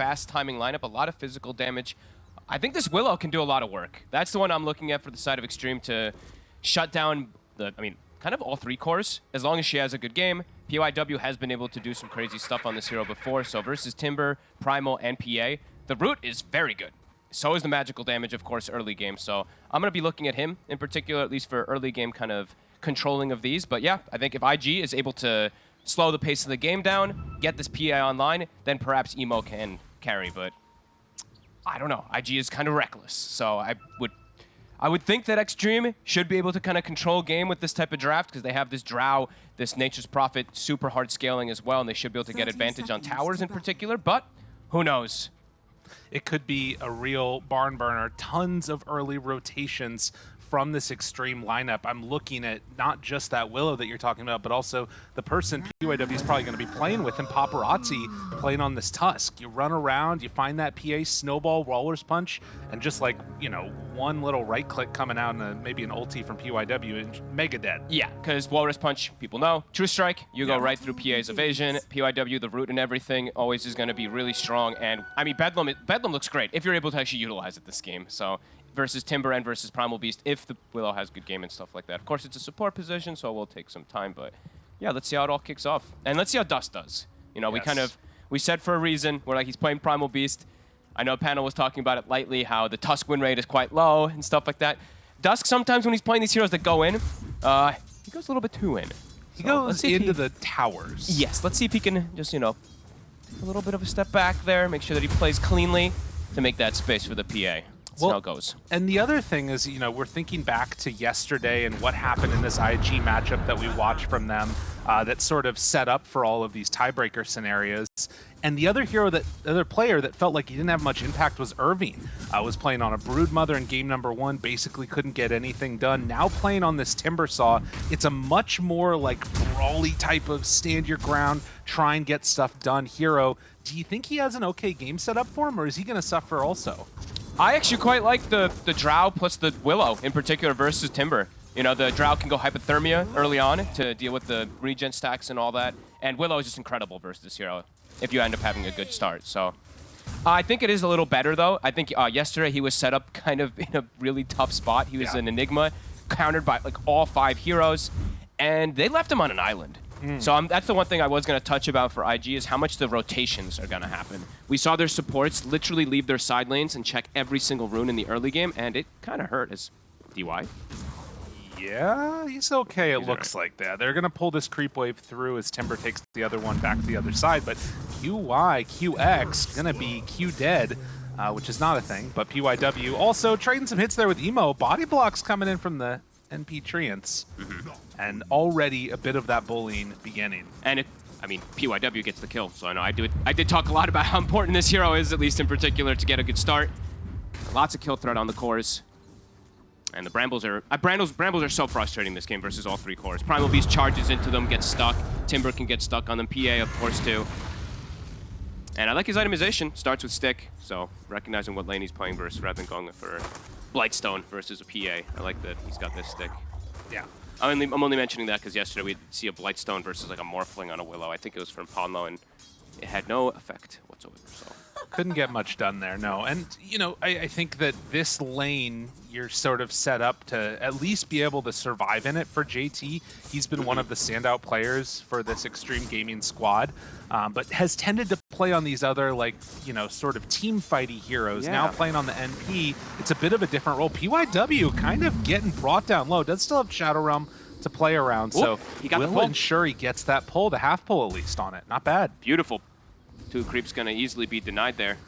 fast timing lineup, a lot of physical damage. I think this Willow can do a lot of work. That's the one I'm looking at for the side of Xtreme to shut down the, kind of all 3 cores. As long as she has a good game, PYW has been able to do some crazy stuff on this hero before. So versus Timber, Primal, and PA, the root is very good. So is the magical damage, of course, early game. So I'm going to be looking at him in particular, at least for early game kind of controlling of these. But yeah, I think if IG is able to slow the pace of the game down, get this PA online, then perhaps Emo can carry. But I don't know. IG is kind of reckless. So I would think that Xtreme should be able to kind of control game with this type of draft because they have this Drow, this Nature's Prophet, super hard scaling as well, and they should be able to get advantage on towers in particular, but who knows? It could be a real barn burner. Tons of early rotations from this Xtreme lineup. I'm looking at not just that Willow that you're talking about, but also the person PYW is probably going to be playing with, and Paparazzi playing on this Tusk. You run around, you find that PA snowball Walrus Punch, and just like, you know, one little right click coming out and maybe an ulti from PYW and mega dead. Yeah, because Walrus Punch, people know, True Strike, you go right through PA's evasion. PYW, the root and everything, always is going to be really strong. And I mean, Bedlam looks great if you're able to actually utilize it this game. So versus Timber and versus Primal Beast, if the Willow has good game and stuff like that. Of course, it's a support position, so it will take some time, but yeah, let's see how it all kicks off. And let's see how Dust does. You know, we said for a reason, we're like, he's playing Primal Beast. I know Panel was talking about it lightly, how the Tusk win rate is quite low and stuff like that. Dusk, sometimes when he's playing these heroes that go in, he goes a little bit too in. He goes into the towers. Yes, let's see if he can just, you know, take a little bit of a step back there, make sure that he plays cleanly to make that space for the PA. Well, how it goes. And the other thing is, you know, we're thinking back to yesterday and what happened in this IG matchup that we watched from them that sort of set up for all of these tiebreaker scenarios. And the other player that felt like he didn't have much impact was Irving. Was playing on a Broodmother in game number 1, basically couldn't get anything done. Now playing on this Timbersaw, it's a much more like brawly type of stand your ground, try and get stuff done hero. Do you think he has an okay game set up for him, or is he going to suffer also? I actually quite like the Drow plus the Willow in particular versus Timber. You know, the Drow can go Hypothermia early on to deal with the regen stacks and all that. And Willow is just incredible versus this hero if you end up having a good start. So I think it is a little better, though. I think yesterday he was set up kind of in a really tough spot. He was an Enigma, countered by like all 5 heroes, and they left him on an island. So that's the one thing I was going to touch about for IG is how much the rotations are going to happen. We saw their supports literally leave their side lanes and check every single rune in the early game, and it kind of hurt as DY. Yeah, he's okay, it looks like that. They're going to pull this creep wave through as Timber takes the other one back to the other side, but QX going to be Q dead, which is not a thing, but PYW also trading some hits there with Emo. Body blocks coming in from the NP Treants, and already a bit of that bullying beginning. And I mean, PYW gets the kill, so I know I did talk a lot about how important this hero is, at least in particular, to get a good start. Lots of kill threat on the cores. And the Brambles are so frustrating this game versus all 3 cores. Primal Beast charges into them, gets stuck. Timber can get stuck on them. PA, of course, too. And I like his itemization. Starts with Stick, so recognizing what lane he's playing versus rather than going for Blightstone versus a PA. I like that he's got this Stick. Yeah. I'm only mentioning that because yesterday we'd see a Blightstone versus like a Morphling on a Willow. I think it was from Ponlo, and it had no effect whatsoever. So couldn't get much done there, no. And, you know, I think that this lane, you're sort of set up to at least be able to survive in it for JT. He's been one of the standout players for this Xtreme Gaming squad, but has tended to play on these other, like, you know, sort of team fighty heroes. Now playing on the NP, it's a bit of a different role. PYW kind of getting brought down low. Does still have Shadow Realm to play around, so he got will ensure he gets that pull, the half pull at least on it. Not bad. Beautiful. 2 creeps gonna easily be denied there.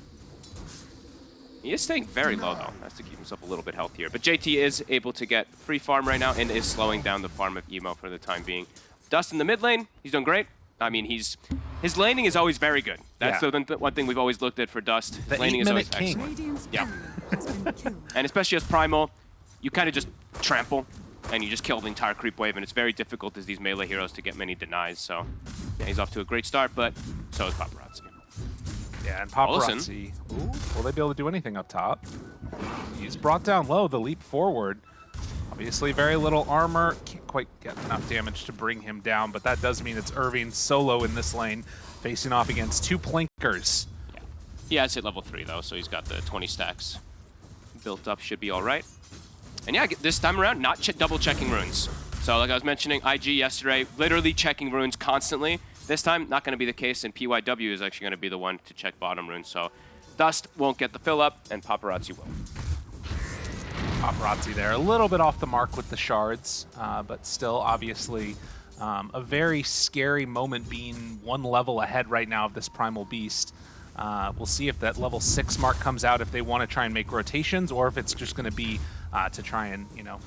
He is staying very low though, has to keep himself a little bit healthier. But JT is able to get free farm right now and is slowing down the farm of Emo for the time being. Dust in the mid lane, he's doing great. I mean, his laning is always very good. That's the one thing we've always looked at for Dust. The laning is always excellent. Yeah. And especially as Primal, you kind of just trample and you just kill the entire creep wave, and it's very difficult as these melee heroes to get many denies. So yeah, he's off to a great start, but so is Paparazzi. Yeah, and Paparazzi, will they be able to do anything up top? He's brought down low, the leap forward. Obviously very little armor, can't quite get enough damage to bring him down, but that does mean it's Irving solo in this lane, facing off against 2 plinkers. He has hit level 3 though, so he's got the 20 stacks built up, should be all right. And yeah, this time around, not double checking runes. So like I was mentioning, IG yesterday, literally checking runes constantly. This time, not going to be the case, and PYW is actually going to be the one to check bottom runes. So Dust won't get the fill up, and Paparazzi will. Paparazzi there, a little bit off the mark with the shards, but still obviously a very scary moment being one level ahead right now of this Primal Beast. We'll see if that level 6 mark comes out, if they want to try and make rotations, or if it's just going to be to try and, you know,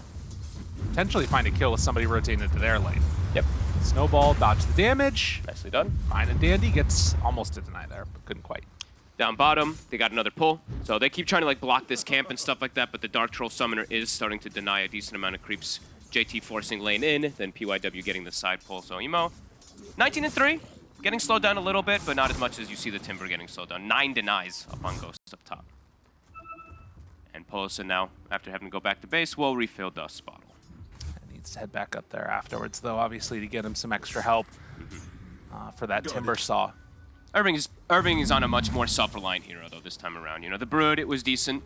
potentially find a kill with somebody rotating into their lane. Yep. Snowball, dodge the damage. Nicely done. Fine and dandy, gets almost a deny there, but couldn't quite. Down bottom, they got another pull. So they keep trying to like block this camp and stuff like that, but the Dark Troll Summoner is starting to deny a decent amount of creeps. JT forcing lane in, then PYW getting the side pull. So Emo, 19-3, getting slowed down a little bit, but not as much as you see the Timber getting slowed down. 9 denies upon Ghost up top. And Polison now, after having to go back to base, will refill Dust's bottle. Needs to head back up there afterwards, though, obviously, to get him some extra help for that Timber Saw. Irving is on a much more self-reliant hero, though, this time around. You know, the Brood, it was decent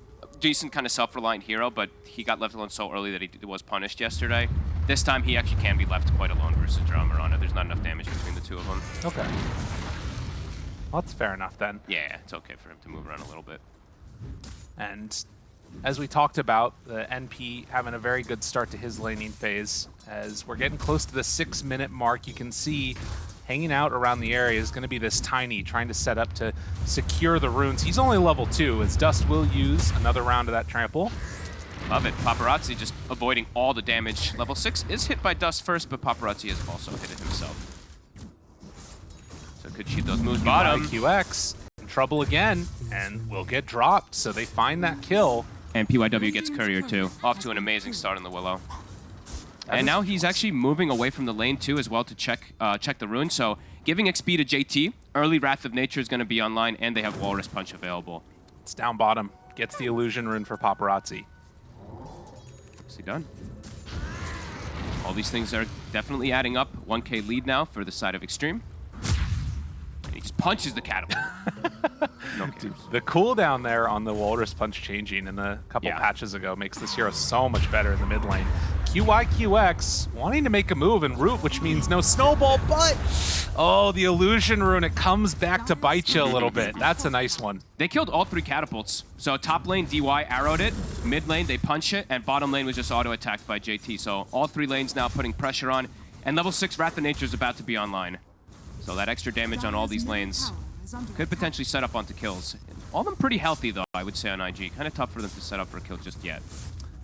kind of self-reliant hero, but he got left alone so early that he was punished yesterday. This time, he actually can be left quite alone versus Drummer on it. There's not enough damage between the two of them. Okay. Well, that's fair enough, then. Yeah, it's okay for him to move around a little bit. And as we talked about, the NP having a very good start to his laning phase. As we're getting close to the 6-minute mark, you can see hanging out around the area is going to be this Tiny, trying to set up to secure the runes. He's only level 2, as Dust will use another round of that trample. Love it. Paparazzi just avoiding all the damage. Level 6 is hit by Dust first, but Paparazzi has also hit it himself. So could cheat those moves bottom. QX in trouble again, and will get dropped, so they find that kill. And PYW gets Courier too. Off to an amazing start on the Willow. And now he's actually moving away from the lane too as well to check the rune. So giving XP to JT, early Wrath of Nature is going to be online, and they have Walrus Punch available. It's down bottom. Gets the illusion rune for Paparazzi. Nicely done. All these things are definitely adding up. 1K lead now for the side of Xtreme. And he just punches the catapult. No cares. The cooldown there on the Walrus Punch changing in a couple patches ago makes this hero so much better in the mid lane. QYQX wanting to make a move and root, which means no snowball, but oh, the illusion rune, it comes back to bite you a little bit. That's a nice one. They killed all 3 catapults. So top lane, DY arrowed it, mid lane, they punch it, and bottom lane was just auto-attacked by JT. So all 3 lanes now putting pressure on, and level 6 Wrath of Nature is about to be online. So that extra damage on all these lanes could potentially set up onto kills. All of them pretty healthy, though, I would say, on IG. Kind of tough for them to set up for a kill just yet.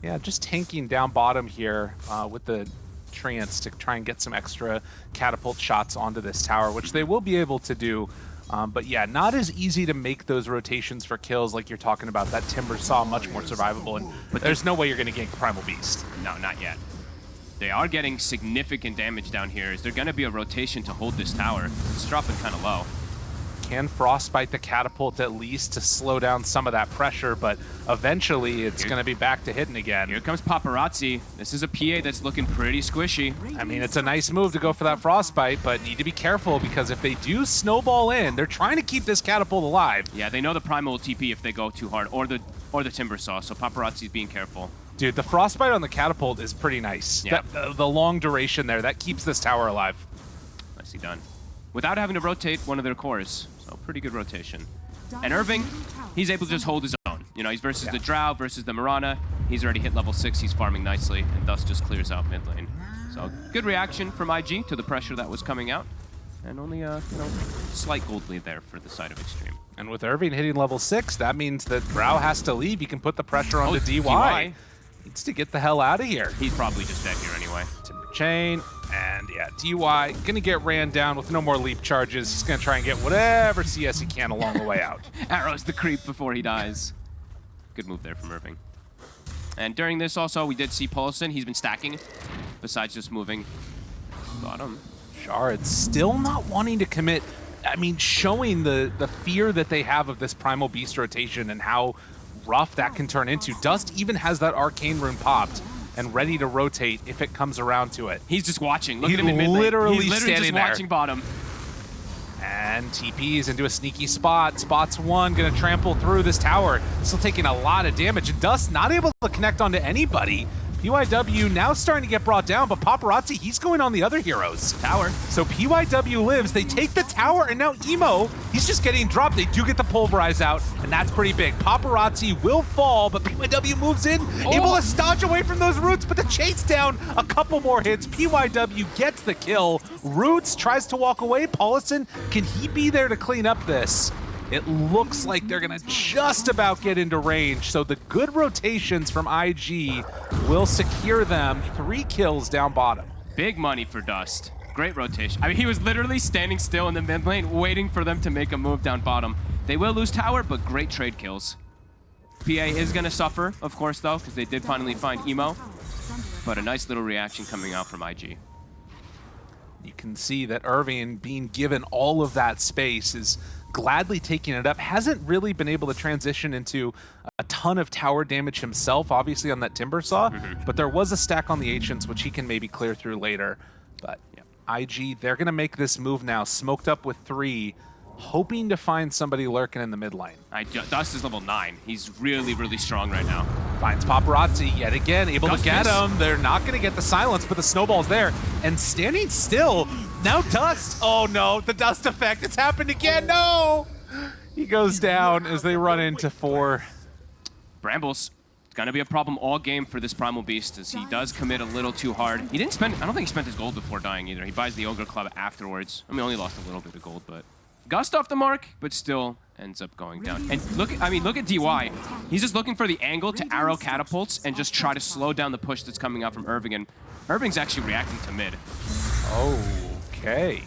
Yeah, just tanking down bottom here with the Treants to try and get some extra catapult shots onto this tower, which they will be able to do. But yeah, not as easy to make those rotations for kills like you're talking about. That Timber Saw much more survivable, but there's no way you're going to gank Primal Beast. No, not yet. They are getting significant damage down here. Is there going to be a rotation to hold this tower? It's dropping kind of low. Can Frostbite the catapult at least to slow down some of that pressure, but eventually it's going to be back to hitting again. Here comes Paparazzi. This is a PA that's looking pretty squishy. I mean, it's a nice move to go for that Frostbite, but need to be careful because if they do snowball in, they're trying to keep this catapult alive. Yeah, they know the Primal will TP if they go too hard, or the Timber Saw, so Paparazzi's being careful. Dude, the Frostbite on the catapult is pretty nice. Yeah. The long duration there, that keeps this tower alive. Nicely done. Without having to rotate one of their cores. So pretty good rotation. And Irving, he's able to just hold his own. You know, he's versus the Drow, versus the Mirana. He's already hit level 6, he's farming nicely, and Dust just clears out mid lane. So good reaction from IG to the pressure that was coming out. And only a slight gold lead there for the side of Xtreme. And with Irving hitting level 6, that means that Drow has to leave. He can put the pressure on the DY. Needs to get the hell out of here. He's probably just dead here anyway. Timber Chain, and yeah, DY gonna get ran down with no more leap charges. He's gonna try and get whatever CS he can along the way out. Arrows the creep before he dies. Good move there from Irving. And during this also, we did see Paulson. He's been stacking, besides just moving bottom. Shard still not wanting to commit. I mean, showing the fear that they have of this Primal Beast rotation and how rough that can turn into. Dust even has that Arcane Rune popped and ready to rotate if it comes around to it. He's just watching. Look at him in mid lane. He's literally just standing there. watching bottom. And TPs into a sneaky spot. Spots one, gonna trample through this tower. Still taking a lot of damage. Dust not able to connect onto anybody. PYW now starting to get brought down, but Paparazzi, he's going on the other heroes. Tower. So PYW lives, they take the tower, and now Emo, he's just getting dropped. They do get the pulverize out, and that's pretty big. Paparazzi will fall, but PYW moves in, able to dodge away from those roots, but the chase down, a couple more hits. PYW gets the kill. Roots tries to walk away. Paulison, can he be there to clean up this? It looks like they're gonna just about get into range, so the good rotations from IG will secure them 3 kills down bottom. Big money for Dust. Great rotation. I mean, he was literally standing still in the mid lane, waiting for them to make a move down bottom. They will lose tower, but great trade kills. PA is gonna suffer, of course, though, because they did finally find Emo, but a nice little reaction coming out from IG. You can see that Irving, being given all of that space, is gladly taking it up. Hasn't really been able to transition into a ton of tower damage himself, obviously on that Timber Saw, but there was a stack on the Ancients, which he can maybe clear through later. But yeah, IG, they're going to make this move now, smoked up with 3, hoping to find somebody lurking in the mid lane. Dust is level 9. He's really, really strong right now. Finds Paparazzi yet again, able to get miss. him. They're not going to get the silence, but the snowball's there. And standing still, now Dust. Oh no, the Dust effect. It's happened again. No! He goes down as they run into 4. Brambles. It's going to be a problem all game for this Primal Beast, as he does commit a little too hard. He didn't spend, I don't think he spent his gold before dying either. He buys the Ogre Club afterwards. I mean, only lost a little bit of gold, but Gust off the mark, but still ends up going down. And look at DY. He's just looking for the angle to arrow catapults and just try to slow down the push that's coming out from Irving. And Irving's actually reacting to mid. Okay.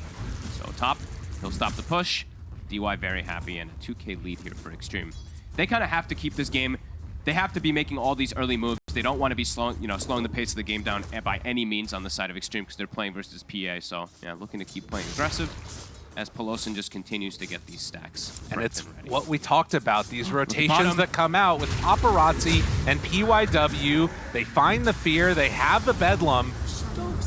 So top, he'll stop the push. DY very happy, and a 2K lead here for Xtreme. They kind of have to keep this game. They have to be making all these early moves. They don't want to be slowing the pace of the game down by any means on the side of Xtreme, because they're playing versus PA. So yeah, looking to keep playing aggressive as Pelosin just continues to get these stacks. And it's what we talked about, these rotations that come out with Paparazzi and PYW. They find the fear, they have the Bedlam.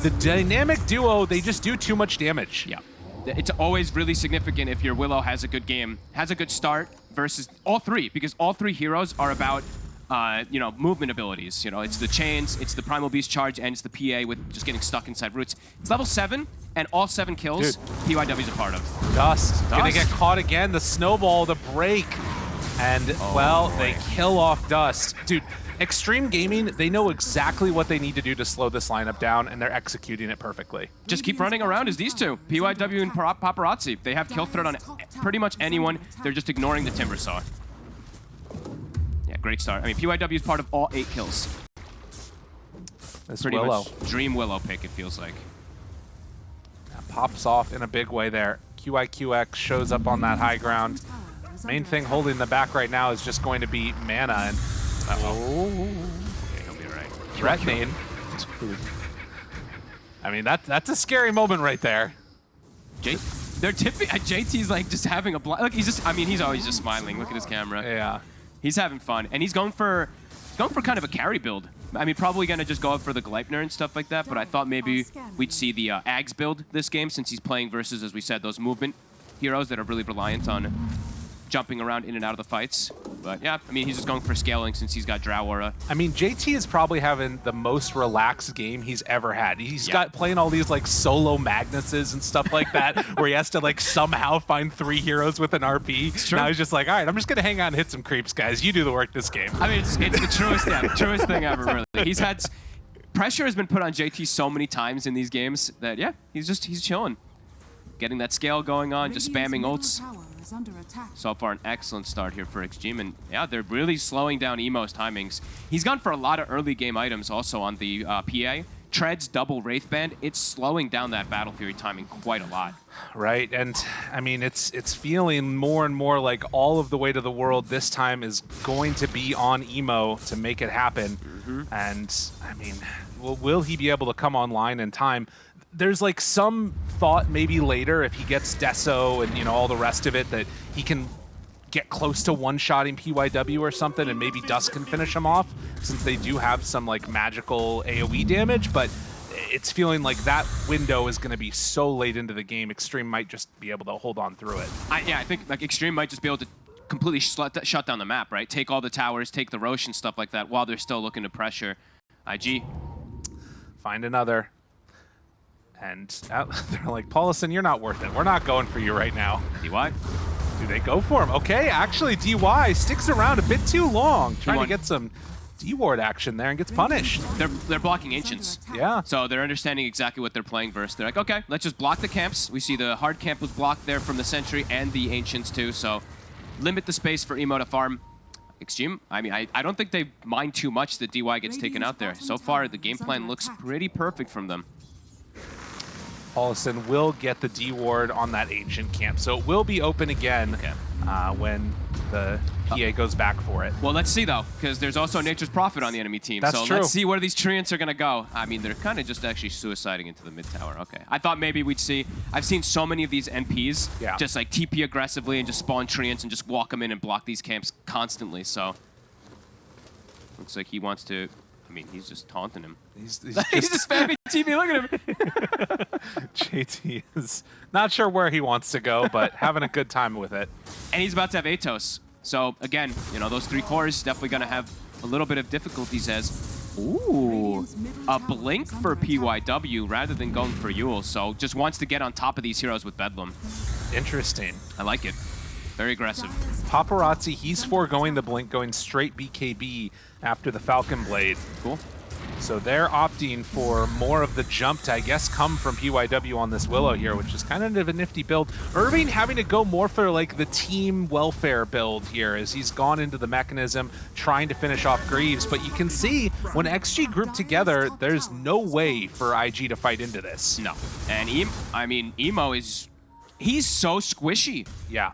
The dynamic duo, they just do too much damage. Yeah. It's always really significant if your Willow has a good game, has a good start versus all 3, because all 3 heroes are about movement abilities. It's the chains, it's the Primal Beast charge, and it's the PA with just getting stuck inside roots. It's level 7, and all 7 kills, PYW's a part of. Dust gonna get caught again. The snowball, the break, and they kill off Dust. Dude, Xtreme Gaming, they know exactly what they need to do to slow this lineup down, and they're executing it perfectly. Just keep running around as these two, PYW and Paparazzi. They have kill threat on pretty much anyone. They're just ignoring the Timber Saw. Yeah, great start. I mean, PYW is part of all 8 kills. This Pretty Willow. much dream Willow pick, it feels like. That pops off in a big way there. QIQX shows up on that high ground. Main thing holding the back right now is just going to be mana, and Okay, he'll be right. threatening. I mean, that's a scary moment right there. They're tipping. JT's like just having a look. He's always just smiling. Look at his camera. Yeah. He's having fun, and he's going for kind of a carry build. I mean, probably gonna just go up for the Gleipnir and stuff like that. But I thought maybe we'd see the Ags build this game, since he's playing versus, as we said, those movement heroes that are really reliant on jumping around in and out of the fights. But yeah, I mean, he's just going for scaling since he's got Drow Aura. I mean, JT is probably having the most relaxed game he's ever had. He's got playing all these like solo Magnuses and stuff like that, where he has to like somehow find 3 heroes with an RP. Now he's just like, all right, I'm just gonna hang out and hit some creeps, guys. You do the work this game. I mean, it's the truest thing ever, really. He's had pressure has been put on JT so many times in these games that he's chilling, getting that scale going on, just spamming ults. So far, an excellent start here for Xtreme, and yeah, they're really slowing down Emo's timings. He's gone for a lot of early game items also on the PA. Treads, double Wraith Band, it's slowing down that Battle Fury timing quite a lot. Right, and I mean, it's feeling more and more like all of the weight of the world this time is going to be on Emo to make it happen. And I mean, will he be able to come online in time? There's like some thought maybe later if he gets Deso and all the rest of it that he can get close to one-shotting PYW or something, and maybe Dust can finish him off, since they do have some like magical AoE damage. But it's feeling like that window is going to be so late into the game. Xtreme might just be able to hold on through it. Yeah, I think like Xtreme might just be able to completely shut down the map, right? Take all the towers, take the Roche and stuff like that while they're still looking to pressure IG. Find another. And they're like, Paulison, you're not worth it. We're not going for you right now. DY. Do they go for him? Okay, actually, DY sticks around a bit too long, trying to get some D-ward action there and gets punished. They're blocking Ancients. Yeah. So they're understanding exactly what they're playing versus. They're like, okay, let's just block the camps. We see the hard camp was blocked there from the Sentry and the Ancients too, so limit the space for Emo to farm. Xtreme, I mean, I don't think they mind too much that DY gets taken out there. So far, the game plan looks pretty perfect from them. Paulison will get the D-ward on that Ancient camp, so it will be open again when the PA goes back for it. Well, let's see, though, because there's also Nature's Prophet on the enemy team. That's true. Let's see where these Treants are going to go. I mean, they're kind of just actually suiciding into the mid tower. Okay. I thought maybe we'd see... I've seen so many of these NPs just, like, TP aggressively and just spawn Treants and just walk them in and block these camps constantly, so... Looks like he wants to... I mean, he's just taunting him. He's just spamming TP. Look at him. JT is not sure where he wants to go, but having a good time with it. And he's about to have Atos. So, again, you know, those 3 cores definitely going to have a little bit of difficulties as... Ooh, a blink for PYW rather than going for Yule. So, just wants to get on top of these heroes with Bedlam. Interesting. I like it. Very aggressive. Paparazzi, he's foregoing the blink, going straight BKB after the Falcon Blade. Cool. So they're opting for more of the jump to, I guess, come from PYW on this Willow here, which is kind of a nifty build. Irving having to go more for like the team welfare build here as he's gone into the mechanism trying to finish off Greaves. But you can see when XG group together, there's no way for IG to fight into this. No. And Emo is... He's so squishy. Yeah.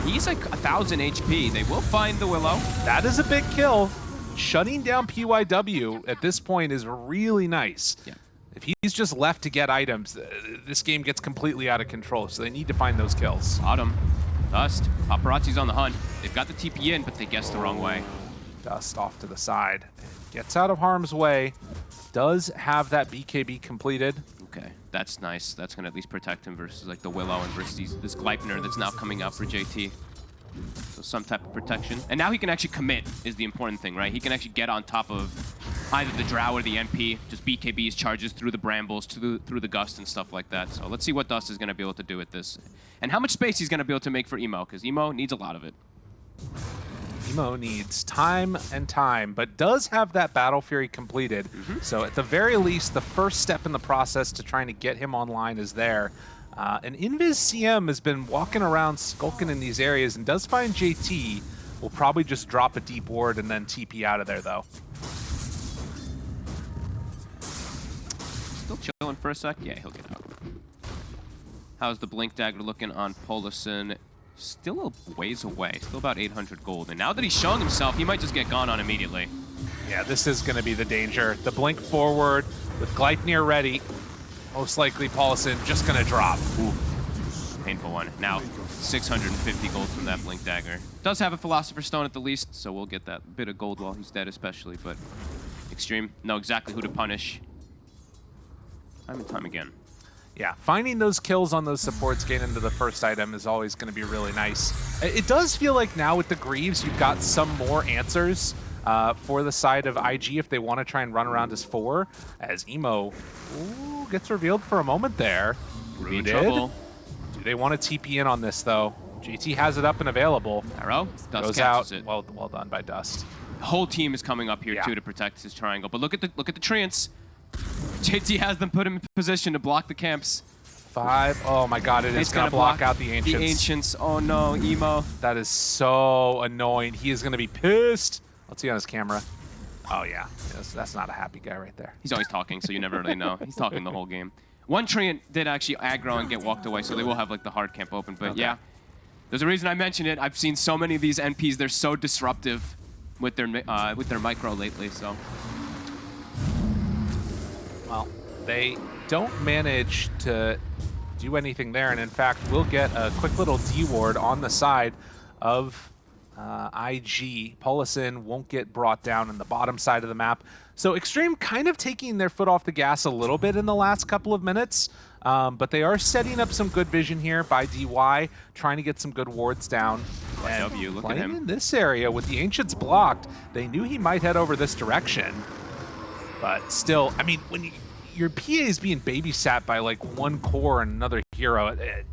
He's like 1,000 HP. They will find the Willow. That is a big kill. Shutting down PYW at this point is really nice. Yeah. If he's just left to get items, this game gets completely out of control, so they need to find those kills. Bottom. Dust. Paparazzi's on the hunt. They've got the TP in, but they guessed the wrong way. Dust off to the side. Gets out of harm's way. Does have that BKB completed. Okay, that's nice. That's going to at least protect him versus like the Willow and versus this Gleipnir that's now coming out for JT. So some type of protection. And now he can actually commit is the important thing, right? He can actually get on top of either the Drow or the MP, just BKBs, charges through the brambles, through the Gust and stuff like that. So let's see what Dust is going to be able to do with this. And how much space he's going to be able to make for Emo, because Emo needs a lot of it. Emo needs time and time, but does have that Battle Fury completed. So at the very least, the first step in the process to trying to get him online is there. And Invis CM has been walking around skulking in these areas and does find JT. Will probably just drop a deep ward and then TP out of there, though. Still chilling for a sec? Yeah, he'll get out. How's the Blink Dagger looking on Polison? Still a ways away, still about 800 gold. And now that he's showing himself, he might just get gone on immediately. Yeah, this is going to be the danger. The blink forward with Gleipnir ready. Most likely Paulison just going to drop. Ooh, painful one. Now 650 gold from that Blink Dagger. Does have a Philosopher's Stone at the least, so we'll get that bit of gold while he's dead especially. But Xtreme know exactly who to punish. Time and time again. Yeah, finding those kills on those supports getting into the first item is always going to be really nice. It does feel like now with the Greaves, you've got some more answers for the side of IG if they want to try and run around as 4, as Emo gets revealed for a moment there. In trouble. Do they want to TP in on this, though? JT has it up and available. Arrow, Dust goes out. It. Well done by Dust. The whole team is coming up here too to protect his triangle. But look at the Treants. JT has them put him in position to block the camps. 5. Oh my god, it is going to block out the Ancients. The Ancients. Oh no, Emo. That is so annoying. He is going to be pissed. Let's see on his camera. Oh yeah, that's not a happy guy right there. He's always talking, so you never really know. He's talking the whole game. One Treant did actually aggro and get walked away, so they will have like the hard camp open. But yeah, there's a reason I mentioned it. I've seen so many of these NPs. They're so disruptive with their micro lately. So. Well, they don't manage to do anything there, and in fact, we'll get a quick little D ward on the side of IG, Paulison won't get brought down in the bottom side of the map. So Xtreme kind of taking their foot off the gas a little bit in the last couple of minutes, but they are setting up some good vision here by DY, trying to get some good wards down. And W, look at playing him. in this area with the Ancients blocked, they knew he might head over this direction. But still, I mean, when your PA is being babysat by like one core and another hero, it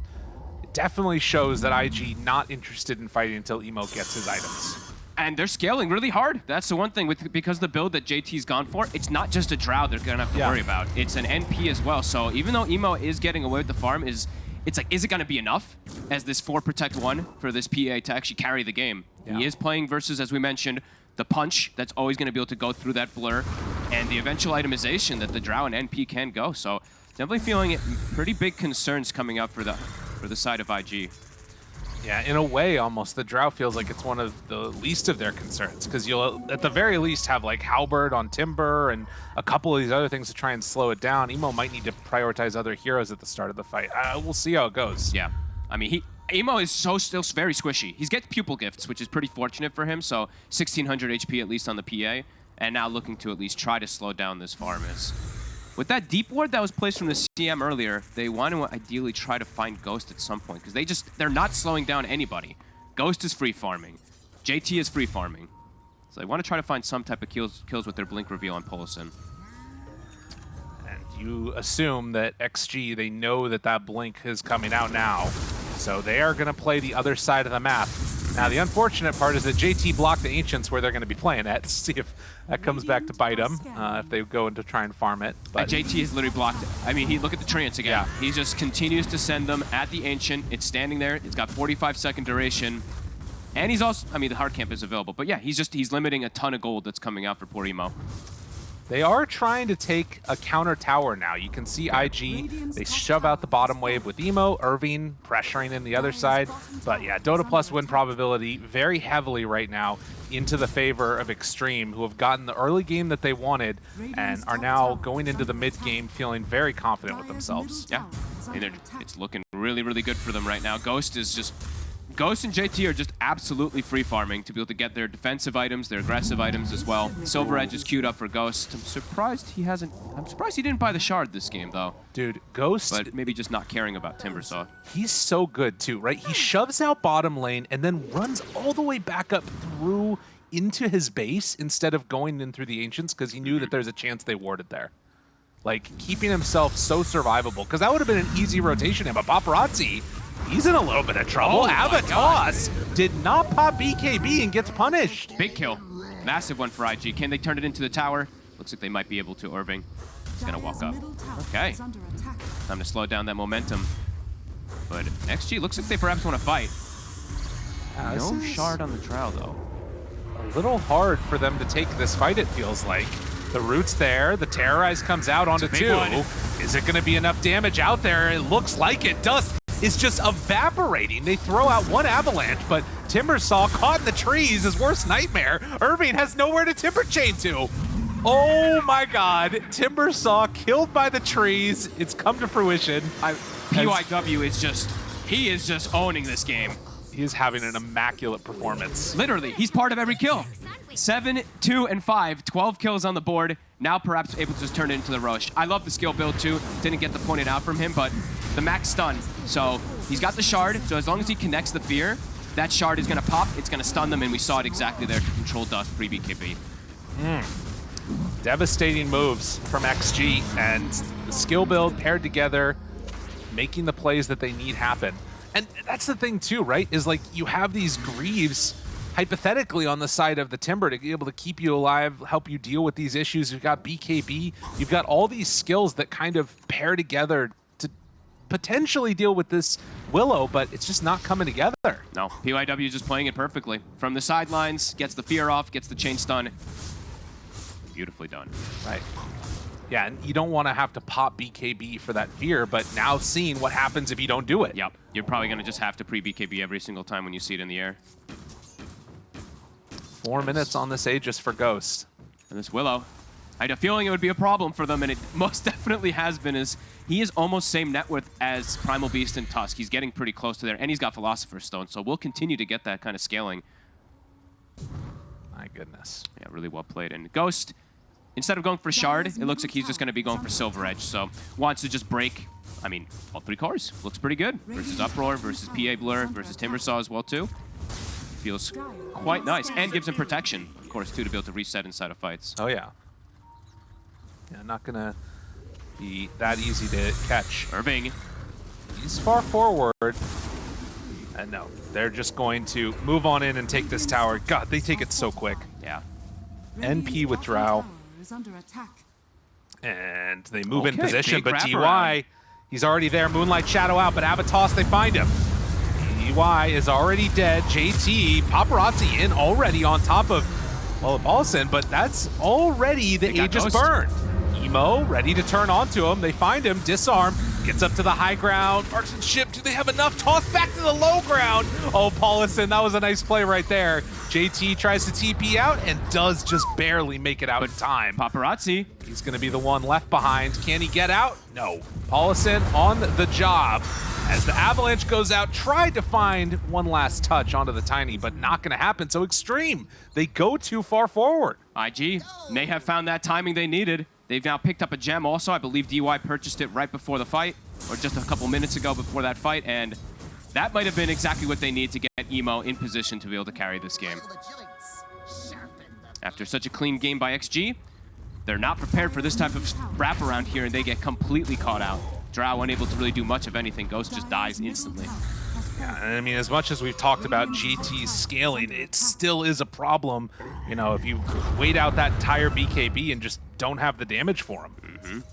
definitely shows that IG not interested in fighting until Emo gets his items. And they're scaling really hard. That's the one thing because the build that JT's gone for, it's not just a Drow they're gonna have to worry about. It's an NP as well. So even though Emo is getting away with the farm, it's like, is it gonna be enough as this 4 protect 1 for this PA to actually carry the game? Yeah. He is playing versus, as we mentioned, the punch that's always gonna be able to go through that blur, and the eventual itemization that the Drow and NP can go. So definitely feeling it. Pretty big concerns coming up for the side of IG. Yeah, in a way, almost, the Drow feels like it's one of the least of their concerns, because you'll, at the very least, have like Halberd on Timber and a couple of these other things to try and slow it down. Emo might need to prioritize other heroes at the start of the fight. We'll see how it goes. Yeah, I mean, Emo is still very squishy. He's getting pupil gifts, which is pretty fortunate for him, so 1600 HP at least on the PA, and now looking to at least try to slow down this farm. With that deep ward that was placed from the CM earlier, they want to ideally try to find Ghost at some point, because they're not slowing down anybody. Ghost is free farming. JT is free farming. So they want to try to find some type of kills with their blink reveal on Polison. And you assume that XG, they know that that blink is coming out now, so they are going to play the other side of the map. Now, the unfortunate part is that JT blocked the Ancients where they're going to be playing at. See if that comes back to bite them if they go in to try and farm it. But JT has literally blocked it. I mean, look at the trance again. Yeah. He just continues to send them at the Ancient. It's standing there. It's got 45-second duration. And he's also, I mean, the hard camp is available. But yeah, he's limiting a ton of gold that's coming out for poor Emo. they are trying to take a counter tower now. You can see IG, they shove out the bottom wave with Emo, Irving pressuring in the other side. But yeah, Dota Plus win probability very heavily right now into the favor of Xtreme, who have gotten the early game that they wanted and are now going into the mid game feeling very confident with themselves. Yeah, and it's looking really, really good for them right now. Ghost and JT are just absolutely free farming to be able to get their defensive items, their aggressive items as well. Silver Edge is queued up for Ghost. I'm surprised he didn't buy the shard this game though. Dude, Ghost, but maybe just not caring about Timbersaw. He's so good too, right? He shoves out bottom lane and then runs all the way back up through into his base instead of going in through the Ancients because he knew that there's a chance they warded there. Like, keeping himself so survivable, because that would have been an easy rotation in, but Paparazzi, he's in a little bit of trouble. Oh Avatos did not pop BKB and gets punished. Big kill. Massive one for IG. Can they turn it into the tower? Looks like they might be able to. Irving is going to walk up. Okay. Time to slow down that momentum. But XG looks like they perhaps want to fight. No shard on the Drow, though. A little hard for them to take this fight, it feels like. The root's there, the Terrorize comes out onto two. Is it going to be enough damage out there? It looks like it. Dust is just evaporating. They throw out one avalanche, but Timbersaw caught in the trees, his worst nightmare. Irving has nowhere to timber chain to. Oh my god, Timbersaw killed by the trees. It's come to fruition. PYW he is just owning this game. He is having an immaculate performance. Literally, he's part of every kill. 7, 2, and 5, 12 kills on the board. Now perhaps able to just turn it into the Roche. I love the skill build too. Didn't get the pointed out from him, but the max stun. So he's got the shard, so as long as he connects the fear, that shard is gonna pop, it's gonna stun them, and we saw it exactly there to control Dust pre-BKB. Devastating moves from XG, and the skill build paired together, making the plays that they need happen. And that's the thing too, right? Is like you have these Greaves hypothetically on the side of the Timber to be able to keep you alive, help you deal with these issues. You've got BKB, you've got all these skills that kind of pair together to potentially deal with this Willow, but it's just not coming together. No, PYW is just playing it perfectly. From the sidelines, gets the fear off, gets the chain stun. Beautifully done. Right. Yeah, and you don't want to have to pop BKB for that fear, but now seeing what happens if you don't do it. Yep, you're probably going to just have to pre-BKB every single time when you see it in the air. 4 minutes on this Aegis for Ghost. And this Willow, I had a feeling it would be a problem for them, and it most definitely has been, as he is almost same net worth as Primal Beast and Tusk. He's getting pretty close to there, and he's got Philosopher's Stone, so we'll continue to get that kind of scaling. My goodness. Yeah, really well played. And Ghost, instead of going for Shard, it looks like he's just going to be going for Silver Edge. So wants to just break, I mean, all 3 cores. Looks pretty good. Versus Uproar, versus PA Blur, versus Timbersaw as well, too. Feels quite nice. And gives him protection, of course, too, to be able to reset inside of fights. Oh, yeah. Yeah, not going to be that easy to catch. Irving. He's far forward. And no, they're just going to move on in and take this tower. God, they take it so quick. Yeah. NP with Drow. And they move in position, but DY, he's already there. Moonlight Shadow out, but Avatos, they find him. DY is already dead. JT, Paparazzi in already on top of, well, Paulson, but that's already the Aegis burn. Emo ready to turn onto him. They find him, disarm, gets up to the high ground. Marksmanship, do they have enough? Toss back to the low ground. Oh, Paulison, that was a nice play right there. JT tries to TP out and does just barely make it out in time. Paparazzi. He's going to be the one left behind. Can he get out? No. Paulison on the job. As the Avalanche goes out, tried to find one last touch onto the Tiny, but not going to happen. So Xtreme, they go too far forward. IG may have found that timing they needed. They've now picked up a gem also. I believe DY purchased it right before the fight, or just a couple minutes ago before that fight, and that might have been exactly what they need to get Emo in position to be able to carry this game. After such a clean game by XG, they're not prepared for this type of wraparound here, and they get completely caught out. Drow unable to really do much of anything. Ghost just dies instantly. Yeah, I mean, as much as we've talked about GT's scaling, it still is a problem. You know, if you wait out that entire BKB and just don't have the damage for him.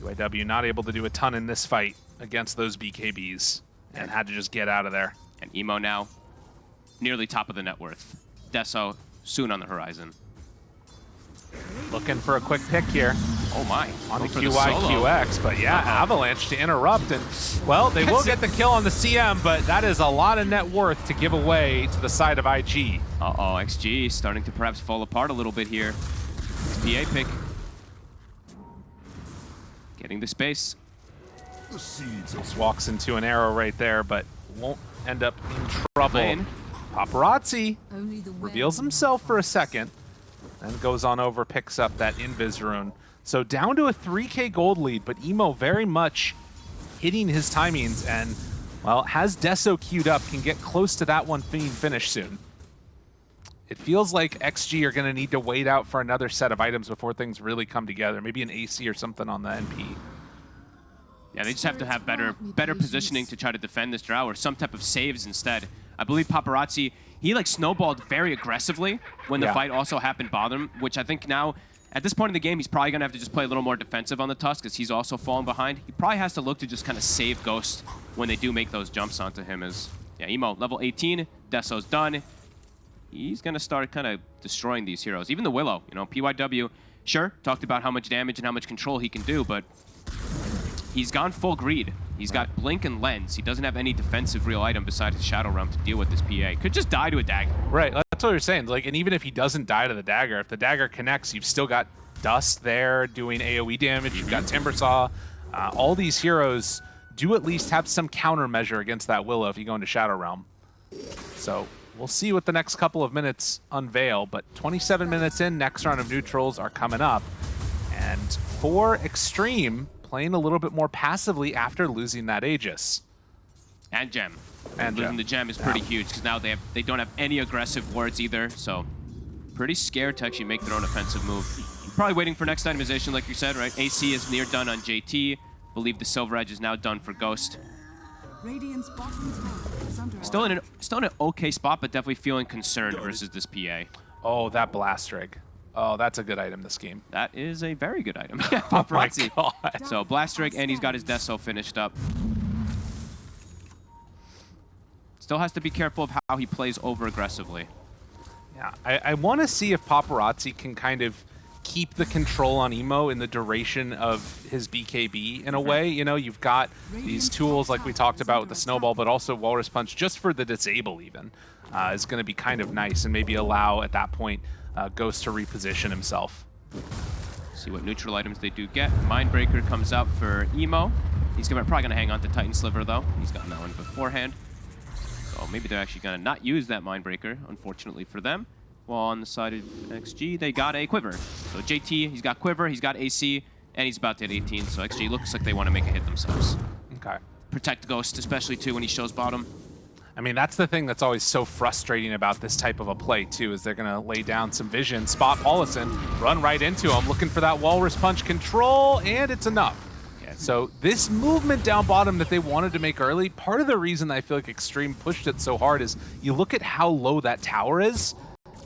PYW not able to do a ton in this fight against those BKBs and had to just get out of there. And Emo now nearly top of the net worth. Deso soon on the horizon. Looking for a quick pick here. Oh my. On the QX, but yeah, Avalanche to interrupt, and well, they will get the kill on the CM, but that is a lot of net worth to give away to the side of IG. Uh-oh, XG starting to perhaps fall apart a little bit here. PA pick. Getting the space. Just walks into an arrow right there, but won't end up in trouble. Lane. Paparazzi reveals himself for a second, then goes on over, picks up that Invis rune. So down to a 3K gold lead, but Emo very much hitting his timings and, well, has Deso queued up, can get close to that one being finished soon. It feels like XG are going to need to wait out for another set of items before things really come together. Maybe an AC or something on the NP. Yeah, they just have to have better positioning to try to defend this Drow, or some type of saves instead. I believe Paparazzi, he like snowballed very aggressively when the fight also happened bottom, which I think now, at this point in the game, he's probably going to have to just play a little more defensive on the Tusk because he's also falling behind. He probably has to look to just kind of save Ghost when they do make those jumps onto him. As yeah, Emo, level 18, Deso's done. He's going to start kind of destroying these heroes. Even the Willow, you know, PYW, sure, talked about how much damage and how much control he can do, but he's gone full greed. He's got Blink and Lens. He doesn't have any defensive real item besides the Shadow Realm to deal with this PA. Could just die to a dagger. Right, that's what you're saying. Like, and even if he doesn't die to the dagger, if the dagger connects, you've still got Dust there doing AoE damage. You've got Timbersaw. All these heroes do at least have some countermeasure against that Willow if you go into Shadow Realm. So we'll see what the next couple of minutes unveil, but 27 minutes in, next round of neutrals are coming up. And for Xtreme, playing a little bit more passively after losing that Aegis. And Gem. And losing the Gem is pretty huge, because now they don't have any aggressive wards either, so pretty scared to actually make their own offensive move. Probably waiting for next itemization, like you said, right? AC is near done on JT. Believe the Silver Edge is now done for Ghost. Still in an okay spot, but definitely feeling concerned versus this PA. Oh, that Blast Rig. Oh, that's a good item this game. That is a very good item. Oh my God. So Blast Rig, and he's got his Deso finished up. Still has to be careful of how he plays over aggressively. Yeah, I want to see if Paparazzi can kind of keep the control on Emo in the duration of his BKB in a way. You know, you've got these tools like we talked about with the Snowball, but also Walrus Punch just for the disable even is going to be kind of nice, and maybe allow at that point Ghost to reposition himself. See what neutral items they do get. Mindbreaker comes out for Emo. He's probably going to hang on to Titan Sliver though. He's gotten that one beforehand. So maybe they're actually going to not use that Mindbreaker, unfortunately for them. While on the side of XG, they got a Quiver. So JT, he's got Quiver, he's got AC, and he's about to hit 18. So XG looks like they want to make a hit themselves. Okay. Protect Ghost, especially too when he shows bottom. I mean, that's the thing that's always so frustrating about this type of a play, too, is they're going to lay down some vision, spot Paulison, run right into him, looking for that Walrus Punch control, and it's enough. Yeah. So this movement down bottom that they wanted to make early, part of the reason I feel like Xtreme pushed it so hard is you look at how low that tower is.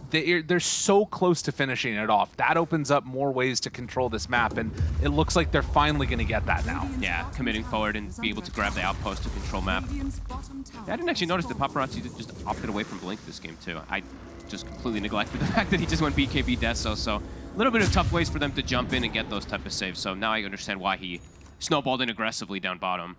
They're so close to finishing it off. That opens up more ways to control this map, and it looks like they're finally going to get that now. Yeah, committing forward and be able to grab the outpost to control map. I didn't actually notice that Paparazzi just opted away from Blink this game, too. I just completely neglected the fact that he just went BKB Deso, so a little bit of tough ways for them to jump in and get those type of saves. So now I understand why he snowballed in aggressively down bottom.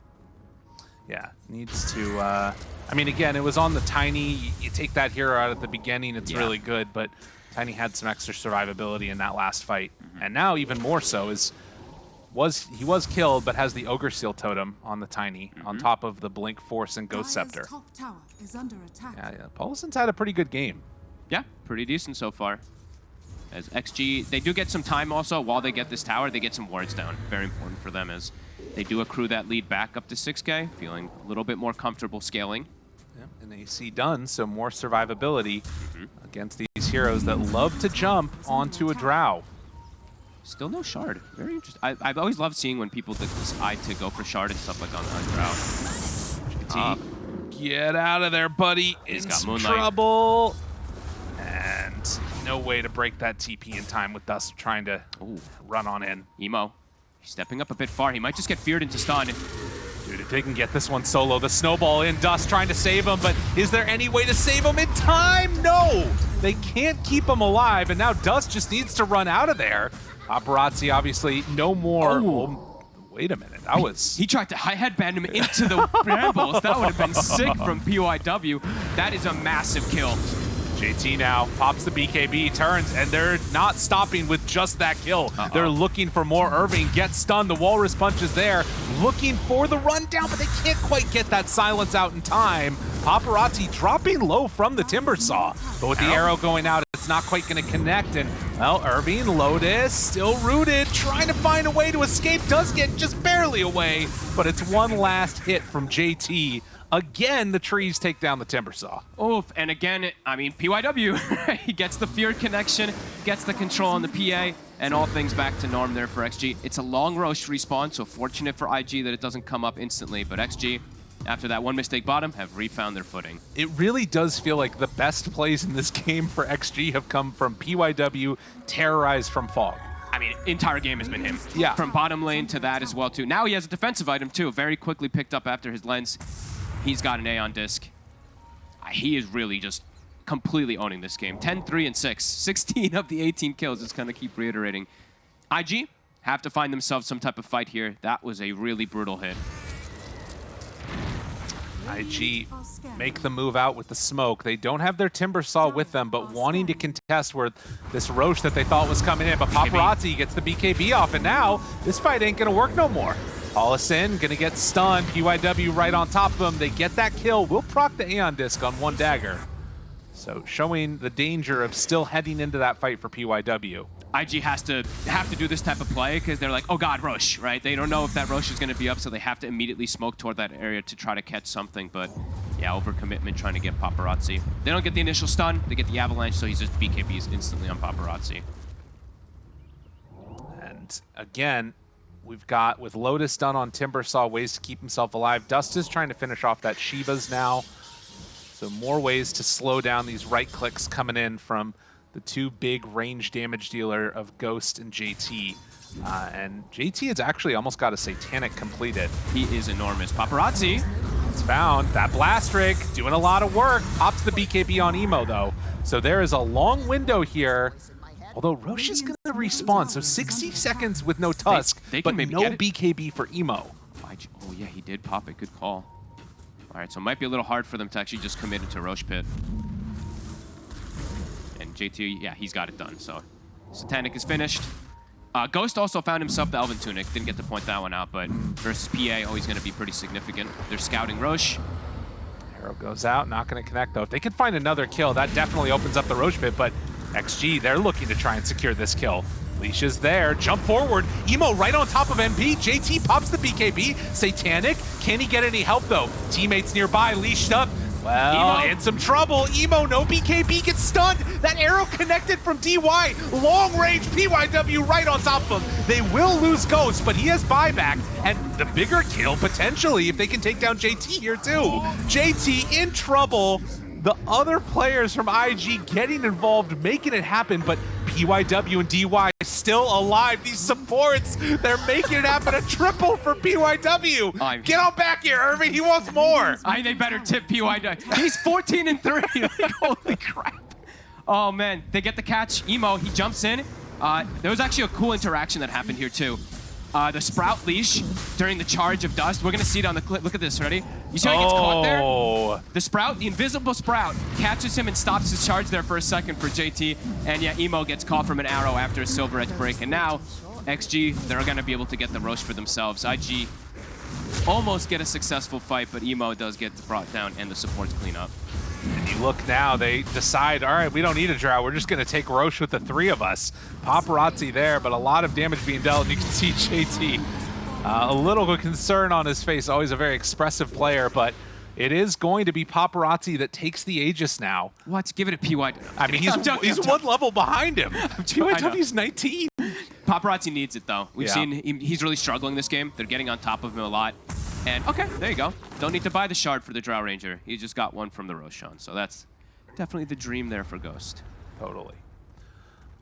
Yeah, needs to... I mean, again, it was on the Tiny. You take that hero out at the beginning, it's really good, but Tiny had some extra survivability in that last fight. And now, even more so, he was killed, but has the Ogre Seal Totem on the Tiny, on top of the Blink Force and Ghost Scepter. Yeah, Paulison's had a pretty good game. Yeah, pretty decent so far. As XG, they do get some time also. While they get this tower, they get some wards down. Very important for them as they do accrue that lead back up to 6K, feeling a little bit more comfortable scaling. Yeah, and AC done, so more survivability against these heroes that love to jump onto a Drow. Still no Shard. Very interesting. I've always loved seeing when people decide to go for Shard and stuff like on Drow. JT, get out of there, buddy. He's in got some Moonlight. Trouble. And no way to break that TP in time with Dust trying to run on in. Emo, stepping up a bit far. He might just get feared into stun. Dude, if they can get this one solo, the snowball in, Dust trying to save him, but is there any way to save him in time? No! They can't keep him alive, and now Dust just needs to run out of there. Paparazzi, obviously, no more. Oh, wait a minute, that was... He tried to headband him into the brambles. That would have been sick from PYW. That is a massive kill. JT now pops the BKB, turns, and they're not stopping with just that kill. They're looking for more. Irving gets stunned. The Walrus Punch is there, looking for the rundown, but they can't quite get that silence out in time. Paparazzi dropping low from the Timbersaw, but with the arrow going out, it's not quite going to connect. And, well, Irving, Lotus, still rooted, trying to find a way to escape. Does get just barely away, but it's one last hit from JT. Again, the trees take down the Timbersaw. Oof, and again, I mean, PYW, he gets the feared connection, gets the control on the PA, and all things back to norm there for XG. It's a long Roche respawn, so fortunate for IG that it doesn't come up instantly, but XG, after that one mistake bottom, have refound their footing. It really does feel like the best plays in this game for XG have come from PYW, terrorized from Fog. I mean, entire game has been him. Yeah. From bottom lane to that as well, too. Now he has a defensive item, too, very quickly picked up after his lens. He's got an A on disc. He is really just completely owning this game. 10, 3, and 6. 16 of the 18 kills. Just kind of keep reiterating. IG have to find themselves some type of fight here. That was a really brutal hit. IG make the move out with the smoke. They don't have their Timbersaw with them, but wanting to contest where this Roche that they thought was coming in. But Paparazzi gets the BKB off, and now this fight ain't going to work no more. Paulison gonna get stunned. PYW right on top of him. They get that kill. Will proc the Aeon Disc on one dagger. So showing the danger of still heading into that fight for PYW. IG have to do this type of play because they're like, oh god, Roche, right? They don't know if that Roche is going to be up, so they have to immediately smoke toward that area to try to catch something. But yeah, overcommitment trying to get Paparazzi. They don't get the initial stun, they get the avalanche, so he's just BKBs instantly on Paparazzi. And again, we've got, with Lotus done on Timbersaw, ways to keep himself alive. Dust is trying to finish off that Shivas now. So more ways to slow down these right clicks coming in from the two big range damage dealer of Ghost and JT. And JT has actually almost got a Satanic completed. He is enormous. Paparazzi. It's found. That Blast Rig doing a lot of work. Pops the BKB on Emo, though. So there is a long window here. Although Roche is going to respawn, so 60 seconds with no Tusk, but no BKB for Emo. Oh yeah, he did pop it. Good call. All right, so it might be a little hard for them to actually just commit into Roche Pit. And JT, yeah, he's got it done. So Satanic is finished. Ghost also found himself the Elven Tunic. Didn't get to point that one out, but versus PA, always going to be pretty significant. They're scouting Roche. Arrow goes out, not going to connect though. If they could find another kill, that definitely opens up the Roche pit, but XG, they're looking to try and secure this kill. Leash is there, jump forward, Emo right on top of MP, JT pops the BKB, Satanic, can he get any help though? Teammates nearby, leashed up, well, in some trouble, Emo, no BKB, gets stunned, that arrow connected from DY, long range PYW right on top of him. They will lose Ghost, but he has buyback, and the bigger kill potentially if they can take down JT here too. JT in trouble. The other players from IG getting involved, making it happen, but PYW and DY still alive. These supports, they're making it happen. A triple for PYW. Get on back here, Irving. He wants more. They better tip PYW. He's 14-3. Like, holy crap. Oh, man. They get the catch. Emo, he jumps in. There was actually a cool interaction that happened here, too. The Sprout leash during the charge of Dust. We're going to see it on the clip. Look at this, ready? You see how he gets caught there? The Sprout, the invisible Sprout, catches him and stops his charge there for a second for JT. And yeah, Emo gets caught from an arrow after a Silver Edge break. And now, XG, they're going to be able to get the Roche for themselves. IG almost get a successful fight, but Emo does get brought down and the supports clean up. And you look now, they decide, all right, we don't need a Drow. We're just going to take Roche with the three of us. Paparazzi there, but a lot of damage being dealt. And you can see JT, a little concern on his face. Always a very expressive player, but it is going to be Paparazzi that takes the Aegis now. What? Give it a PY. I mean, he's one level behind him. PYW's 19. Paparazzi needs it, though. We've seen he's really struggling this game. They're getting on top of him a lot. And okay, there you go. Don't need to buy the shard for the Drow Ranger. He just got one from the Roshan. So that's definitely the dream there for Ghost. Totally.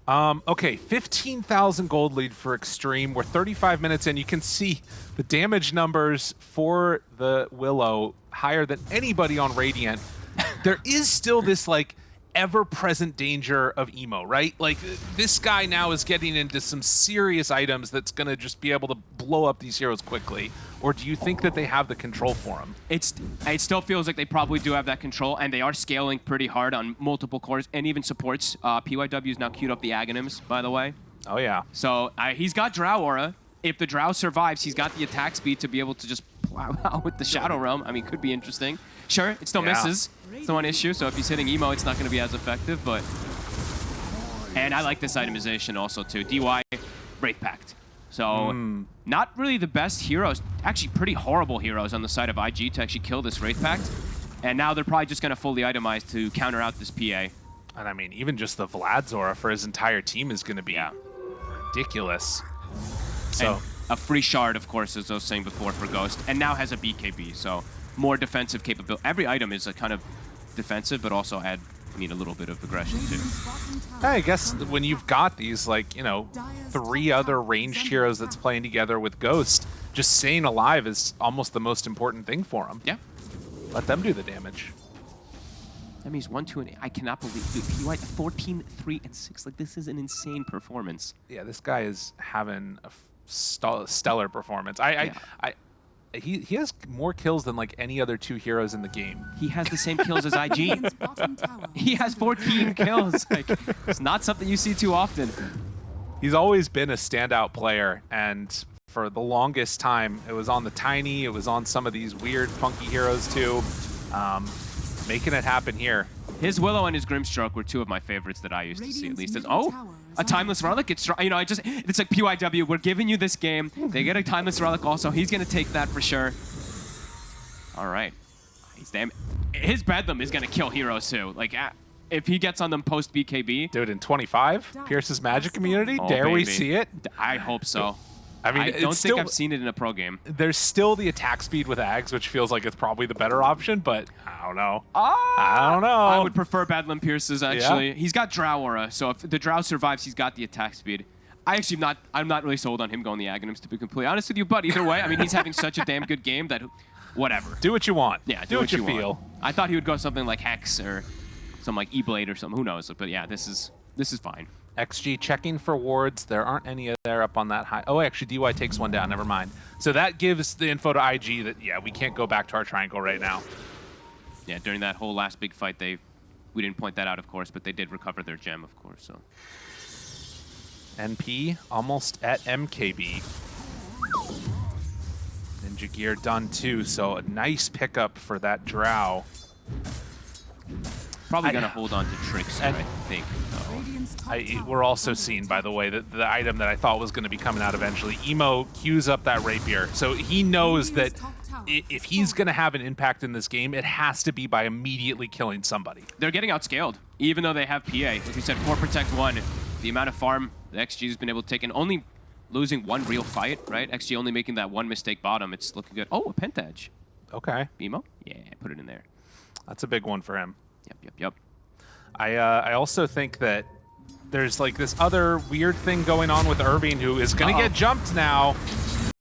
Okay, 15,000 gold lead for Xtreme. We're 35 minutes in. You can see the damage numbers for the Willow higher than anybody on Radiant. There is still this, like, ever-present danger of Emo, right? Like, this guy now is getting into some serious items that's going to just be able to blow up these heroes quickly. Or do you think that they have the control for him? It still feels like they probably do have that control, and they are scaling pretty hard on multiple cores and even supports. PYW's now queued up the Aghanims, by the way. Oh, yeah. So he's got Drow Aura. If the Drow survives, he's got the attack speed to be able to just plow out with the Shadow Realm. I mean, could be interesting. Sure, it still misses. It's the one issue, so if he's hitting Emo, it's not going to be as effective, but... And I like this itemization also, too. DY, Wraith Pact. So, not really the best heroes. Actually, pretty horrible heroes on the side of IG to actually kill this Wraith Pact. And now they're probably just going to fully itemize to counter out this PA. And I mean, even just the Vlad's aura for his entire team is going to be ridiculous. So, and a free shard, of course, as I was saying before, for Ghost. And now has a BKB, so more defensive capability. Every item is a kind of defensive, but also add, I mean, a little bit of aggression, too. I guess when you've got these, like, you know, 3 other ranged heroes that's playing together with Ghost, just staying alive is almost the most important thing for him. Yeah. Let them do the damage. That means 1, 2, and 8. I cannot believe, dude, PY 14, 3, and 6. Like, this is an insane performance. Yeah, this guy is having a stellar performance. He has more kills than like any other 2 heroes in the game. He has the same kills as IG. He has 14 kills. Like, it's not something you see too often. He's always been a standout player, and for the longest time, it was on the Tiny, it was on some of these weird, funky heroes too. Making it happen here. His Willow and his Grimstroke were 2 of my favorites that I used to see, at least. A Timeless Relic. It's, you know, it's like PYW. We're giving you this game. They get a Timeless Relic also. He's going to take that for sure. All right. His Bedlam is going to kill heroes too. Like, if he gets on them post BKB. Dude, in 25, Pierce's Magic community, dare we see it? I hope so. I mean, I don't think I've seen it in a pro game. There's still the attack speed with Ags, which feels like it's probably the better option, but I don't know. I don't know. I would prefer Bedlam Pierce's, actually. Yeah. He's got Drow Aura, so if the Drow survives, he's got the attack speed. I'm not really sold on him going the Aghanims, to be completely honest with you, but either way, I mean, he's having such a damn good game that whatever. Do what you want. Yeah, do what you feel. Want. I thought he would go something like Hex or some like E-Blade or something. Who knows? But yeah, this is fine. XG checking for wards. There aren't any there up on that high. Oh, actually, DY takes one down. Never mind. So that gives the info to IG that, yeah, we can't go back to our triangle right now. Yeah, during that whole last big fight, we didn't point that out, of course, but they did recover their gem, of course. So NP almost at MKB. Ninja Gear done too, so a nice pickup for that Drow. Probably gonna hold on to Trickster, I think. We're also seeing, by the way, that the item that I thought was going to be coming out eventually, Emo queues up that rapier. So he knows that if he's going to have an impact in this game, it has to be by immediately killing somebody. They're getting outscaled, even though they have PA. Like we said, 4 protect 1. The amount of farm the XG has been able to take, and only losing 1 real fight, right? XG only making that 1 mistake bottom. It's looking good. Oh, a Pentedge. Okay. Emo? Yeah, put it in there. That's a big one for him. Yep. I also think that there's like this other weird thing going on with Irving, who is going to get jumped now.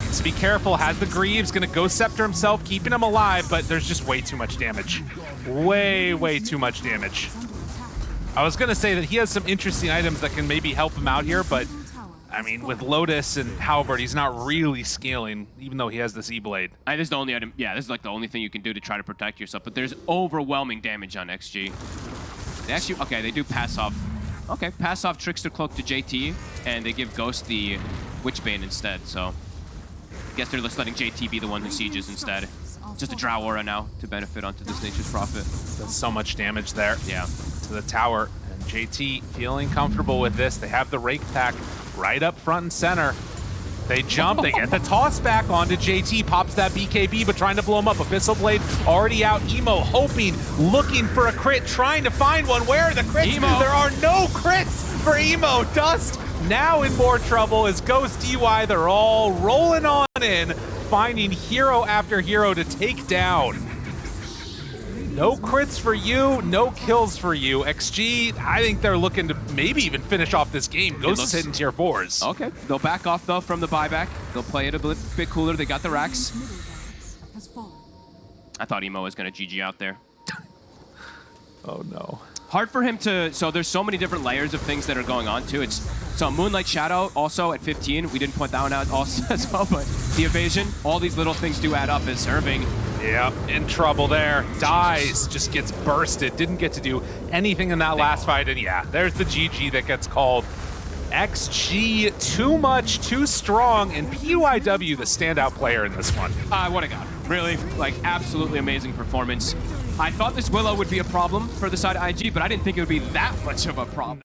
So be careful, has the Greaves, going to go Scepter himself, keeping him alive, but there's just way too much damage. Way too much damage. I was going to say that he has some interesting items that can maybe help him out here, but I mean, with Lotus and Halberd, he's not really scaling, even though he has this E-Blade. This is the only item. Yeah, this is like the only thing you can do to try to protect yourself, but there's overwhelming damage on XG. They actually, okay, they do pass off. Okay, pass off Trickster Cloak to JT, and they give Ghost the Witchbane instead, so I guess they're just letting JT be the one who sieges instead. Just a Drow Aura now to benefit onto this Nature's Prophet. Does so much damage there. Yeah. To the tower, and JT feeling comfortable with this. They have the Rake Pack right up front and center. They jump, they get the toss back onto JT, pops that BKB, but trying to blow him up. Abyssal Blade already out. Emo hoping, looking for a crit, trying to find one. Where are the crits? Emo. There are no crits for Emo. Dust now in more trouble as Ghost DY, they're all rolling on in, finding hero after hero to take down. No crits for you, no kills for you. XG, I think they're looking to maybe even finish off this game. Ghost is hitting tier 4s. Okay, they'll back off though from the buyback. They'll play it a bit cooler. They got the racks. I thought Emo was gonna GG out there. Oh no. Hard for him to, so there's so many different layers of things that are going on too. So Moonlight Shadow also at 15. We didn't point that one out also as well, but the evasion, all these little things do add up as Irving. Yeah, in trouble there. Dies, just gets bursted. Didn't get to do anything in that last fight. And yeah, there's the GG that gets called. XG, too much, too strong, and PYW the standout player in this one. What a god. Really, like, absolutely amazing performance. I thought this Willow would be a problem for the side of IG, but I didn't think it would be that much of a problem.